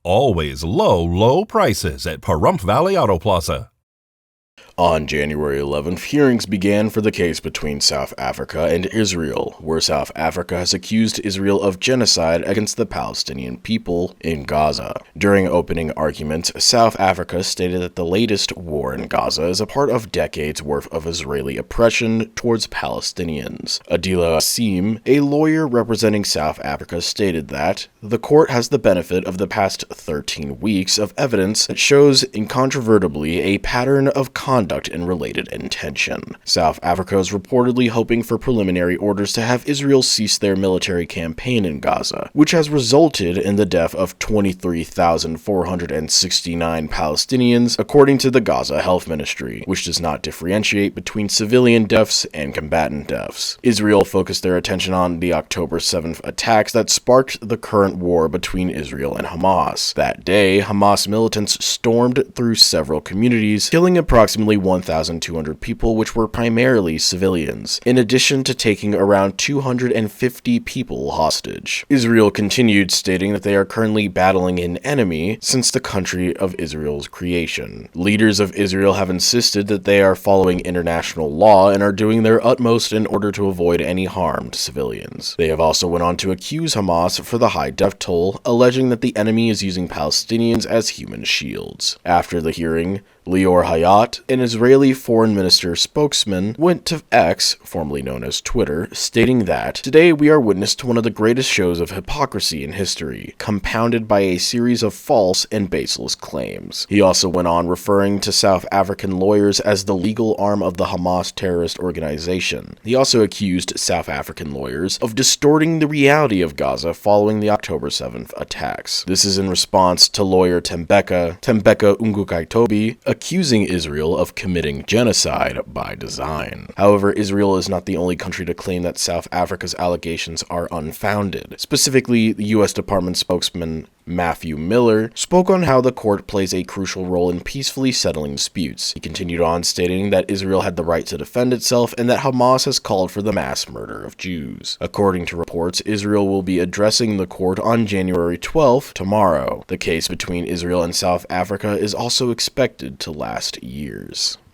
Always low prices at Pahrump Valley Auto Plaza. On January 11th, hearings began for the case between South Africa and Israel, where South Africa has accused Israel of genocide against the Palestinian people in Gaza. During opening arguments, South Africa stated that the latest war in Gaza is a part of decades worth of Israeli oppression towards Palestinians. Adila Asim, a lawyer representing South Africa, stated that the court has the benefit of the past 13 weeks of evidence that shows incontrovertibly a pattern of conduct and related intention. South Africa is reportedly hoping for preliminary orders to have Israel cease their military campaign in Gaza, which has resulted in the death of 23,469 Palestinians, according to the Gaza Health Ministry, which does not differentiate between civilian deaths and combatant deaths. Israel focused their attention on the October 7th attacks that sparked the current war between Israel and Hamas. That day, Hamas militants stormed through several communities, killing approximately 1,200 people, which were primarily civilians, in addition to taking around 250 people hostage. Israel continued, stating that they are currently battling an enemy since the country of Israel's creation. Leaders of Israel have insisted that they are following international law and are doing their utmost in order to avoid any harm to civilians. They have also went on to accuse Hamas for the high death toll, alleging that the enemy is using Palestinians as human shields. After the hearing, Lior Hayat, an Israeli foreign minister spokesman, went to X, formerly known as Twitter, stating that, "Today we are witness to one of the greatest shows of hypocrisy in history, compounded by a series of false and baseless claims." He also went on referring to South African lawyers as the legal arm of the Hamas terrorist organization. He also accused South African lawyers of distorting the reality of Gaza following the October 7th attacks. This is in response to lawyer Tembeka Ungukaitobi, accusing Israel of committing genocide by design. However, Israel is not the only country to claim that South Africa's allegations are unfounded. Specifically, the U.S. Department spokesman Matthew Miller spoke on how the court plays a crucial role in peacefully settling disputes. He continued on, stating that Israel had the right to defend itself and that Hamas has called for the mass murder of Jews. According to reports, Israel will be addressing the court on January 12th, tomorrow. The case between Israel and South Africa is also expected to last years.